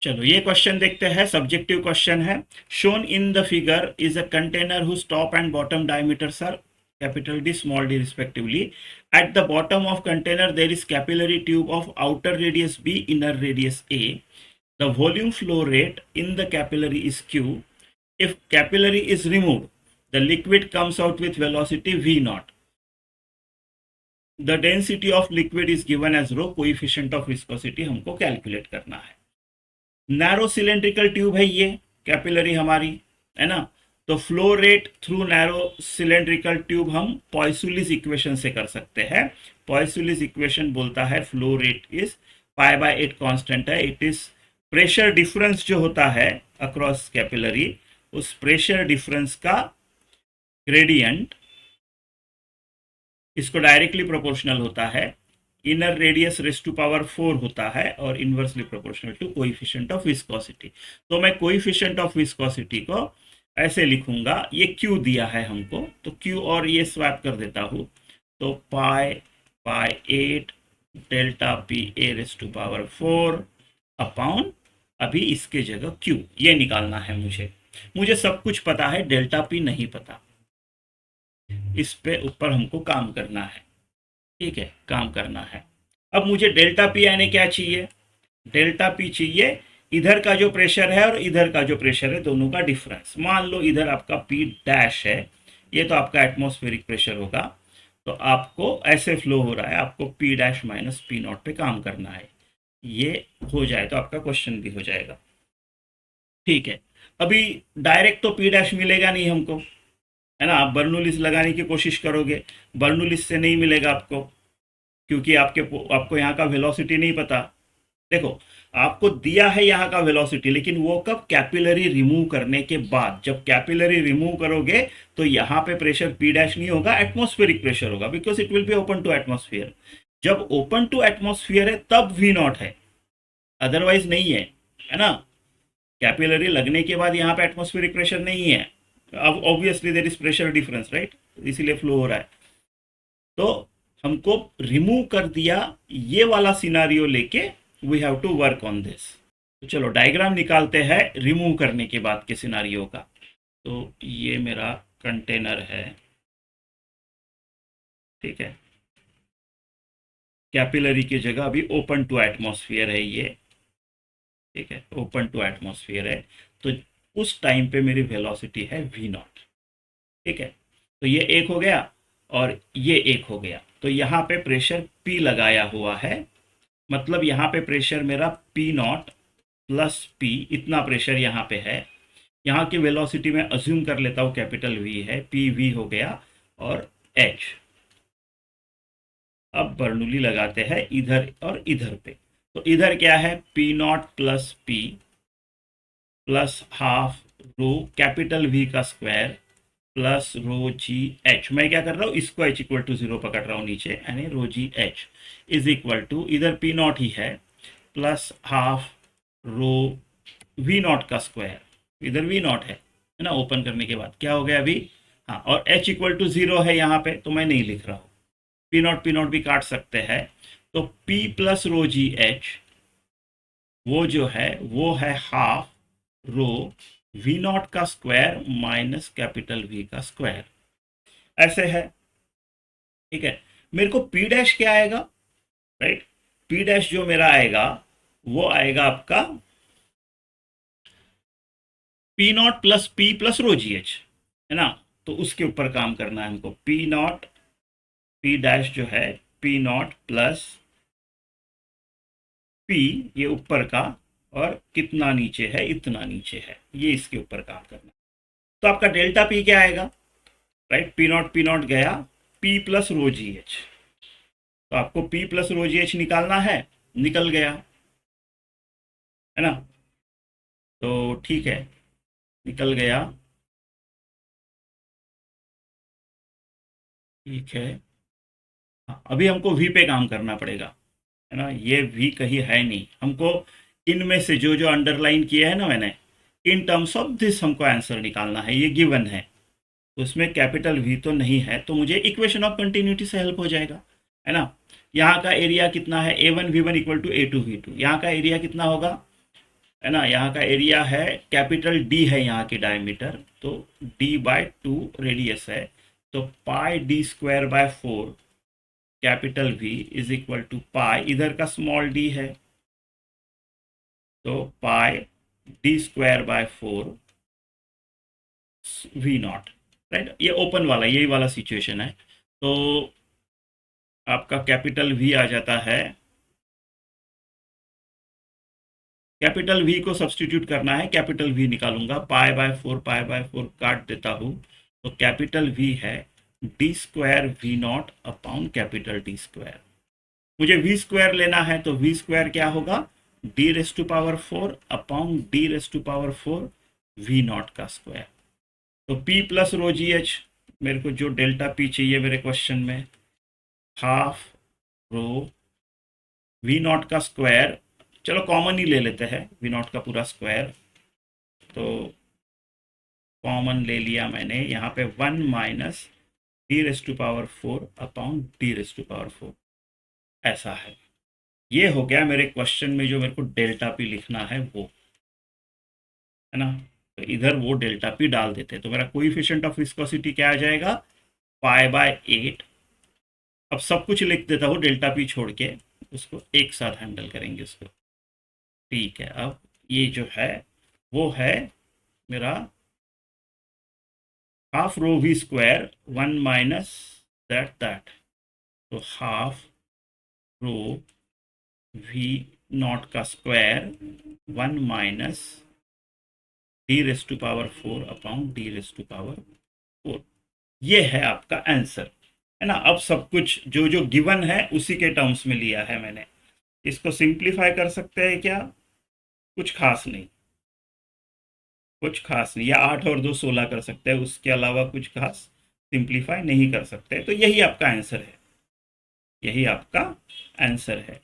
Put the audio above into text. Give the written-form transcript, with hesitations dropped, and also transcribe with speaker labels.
Speaker 1: चलो ये क्वेश्चन देखते हैं, सब्जेक्टिव क्वेश्चन है। Shown in the figure is a container whose top and bottom diameters are capital D small d respectively. At the bottom of container there is capillary tube of outer radius B, inner radius A. The volume flow rate in the capillary is Q. If capillary is removed, the liquid comes out with velocity V naught. The density of liquid is given as rho. Coefficient of viscosity हमको calculate करना है। Narrow cylindrical tube है ये capillary हमारी, है ना। तो flow rate through narrow cylindrical tube हम पॉइसुलिस इक्वेशन से कर सकते हैं। पॉइसुलिस इक्वेशन बोलता है फ्लो रेट इज π/8 कांस्टेंट है। इट इज प्रेशर डिफरेंस जो होता है अक्रॉस कैपिलरी, उस प्रेशर डिफरेंस का ग्रेडियंट इसको डायरेक्टली प्रोपोर्शनल होता है, inner radius raise to power 4 होता है और inversely proportional to coefficient of viscosity. तो मैं कोएफिशिएंट ऑफ विस्कोसिटी को ऐसे लिखूंगा, ये क्यू दिया है हमको तो क्यू और ये स्वैप कर देता हूँ, तो π/8 delta P A raise to power 4 upon, अभी इसके जगह क्यू ये निकालना है मुझे सब कुछ पता है, डेल्टा पी नहीं पता। इस पे ऊपर हमको काम करना है, ठीक है, काम करना है। अब मुझे डेल्टा पी यानी क्या चाहिए, डेल्टा पी चाहिए इधर का जो प्रेशर है और इधर का जो प्रेशर है दोनों का डिफरेंस। मान लो इधर आपका पी डैश है, ये तो आपका एटमॉस्फेरिक प्रेशर होगा, तो आपको ऐसे फ्लो हो रहा है, आपको P dash minus P not पे काम करना है। ये हो जाए तो आपका क्वेश्चन भी हो जाएगा, ठीक है। अभी डायरेक्ट तो पी डैश मिलेगा नहीं हमको, है ना। आप बर्नौलिस लगाने की कोशिश करोगे, बर्नौलिस से नहीं मिलेगा आपको, क्योंकि आपको यहाँ का वेलोसिटी नहीं पता। देखो आपको दिया है यहाँ का वेलोसिटी, लेकिन वो कब, कैपिलरी रिमूव करने के बाद। जब कैपिलरी रिमूव करोगे तो यहाँ पे प्रेशर पी डैश नहीं होगा, एटमॉस्फेरिक प्रेशर होगा, because it will be open to atmosphere. जब ओपन टू एटमॉस्फेयर है तब वी नॉट है, अदरवाइज नहीं है ना। कैपिलरी लगने के बाद यहाँ पे एटमॉस्फेरिक प्रेशर नहीं है, अब obviously there is pressure difference, right, इसीलिए फ्लो हो रहा है। तो हमको रिमूव कर दिया, ये वाला सिनारियो लेके we have to work on this. तो चलो डायग्राम निकालते हैं रिमूव करने के बाद के सिनारियो का। तो ये मेरा कंटेनर है, ठीक है, कैपिलरी की जगह अभी ओपन टू एटमॉस्फेयर है ये, ठीक है, ओपन टू एटमॉस्फेयर है। तो उस टाइम पे मेरी वेलोसिटी है वी नॉट, ठीक है। तो ये एक हो गया और ये एक हो गया, तो यहाँ पे प्रेशर P लगाया हुआ है, मतलब यहाँ पे प्रेशर मेरा P नॉट प्लस P, इतना प्रेशर यहाँ पे है। यहाँ की वेलोसिटी में अज्यूम कर लेता हूँ कैपिटल V है, पी वी हो गया और H। अब बर्नौली लगाते हैं इधर और इधर पे, तो इधर क्या है, P not plus P plus half row capital V का स्क्वायर प्लस रो जी एच। मैं क्या कर रहा हूँ, इसको एच इक्वल टू 0 पकड़ रहा हूँ नीचे, यानी rho G H is equal to, इधर पी नॉट ही है, plus half rho V naught का स्क्वायर, इधर वी नॉट है ना, ओपन करने के बाद क्या हो गया अभी, हाँ, और एच इक्वल टू 0 है यहाँ पे, तो मैं नहीं लिख रहा हूँ, पी नॉट भी काट सकते हैं। तो पी प्लस रो जी एच वो जो है वो है हाफ रो वी नॉट का स्क्वायर माइनस कैपिटल वी का स्क्वायर, ऐसे है, ठीक है। मेरे को पी डैश क्या आएगा, राइट, पी डैश जो मेरा आएगा वो आएगा आपका P not plus P plus row G H, है ना। तो उसके ऊपर काम करना है हमको, पी नॉट पी डैश जो है पी नॉट प्लस पी, ये ऊपर का, और कितना नीचे है, इतना नीचे है, ये इसके ऊपर काम करना। तो आपका डेल्टा पी क्या आएगा, राइट, पी नॉट गया पी प्लस रो जी एच, तो आपको पी प्लस रो जी एच निकालना है, निकल गया, है ना। तो ठीक है, निकल गया, ठीक है। हाँ, अभी हमको वी पे काम करना पड़ेगा, है ना। ये वी कहीं है नहीं, हमको इनमें से जो जो अंडरलाइन किया है ना मैंने, इन टर्म्स ऑफ दिस हमको आंसर निकालना है, ये गिवन है, उसमें कैपिटल वी तो नहीं है, तो मुझे इक्वेशन ऑफ कंटिन्यूटी से हेल्प हो जाएगा, है ना। यहाँ का एरिया कितना है, A1 V1 equal to A2 V2, यहाँ का एरिया कितना होगा, है ना, यहाँ का एरिया है, कैपिटल डी है यहाँ की डायमीटर, तो d/2 रेडियस है, तो pi d²/4 capital V is equal to pi, इधर का स्मॉल डी है, तो पाई d²/4 V0, राइट। ये ओपन वाला, यही वाला सिचुएशन है, तो आपका कैपिटल वी आ जाता है, कैपिटल वी को सब्सटीट्यूट करना है, कैपिटल वी निकालूंगा, पाई/4 काट देता हूँ, तो कैपिटल वी है d²V0 अपॉन कैपिटल d²। मुझे v² लेना है, तो v² क्या होगा, d⁴ अपॉन d⁴ V0 का स्क्वायर। तो p प्लस रो जी एच, मेरे को जो डेल्टा p चाहिए मेरे क्वेश्चन में, हाफ रो V0 का स्क्वायर, चलो कॉमन ही ले लेते हैं V0 का पूरा स्क्वायर, तो कॉमन ले लिया मैंने, यहाँ पे 1 माइनस d⁴ अपॉन d⁴, ऐसा है। ये हो गया मेरे क्वेश्चन में जो मेरे को डेल्टा पी लिखना है वो, है ना, तो इधर वो डेल्टा पी डाल देते हैं, तो मेरा कोएफिशिएंट ऑफ विस्कोसिटी क्या आ जाएगा, π/8। अब सब कुछ लिख देता हूँ डेल्टा पी छोड़ के, उसको एक साथ हैंडल करेंगे उसको, ठीक है। अब ये जो है वो है मेरा half rho v² 1 minus that, तो हाफ रो V0 का square 1 minus d⁴ upon d⁴, ये है आपका आंसर, है ना। अब सब कुछ जो जो गिवन है उसी के टर्म्स में लिया है मैंने, इसको सिंप्लीफाई कर सकते हैं क्या, कुछ खास नहीं, कुछ खास नहीं, या 8 और 2 16 कर सकते हैं, उसके अलावा कुछ खास सिंप्लीफाई नहीं कर सकते, तो यही आपका आंसर है, यही आपका आंसर है।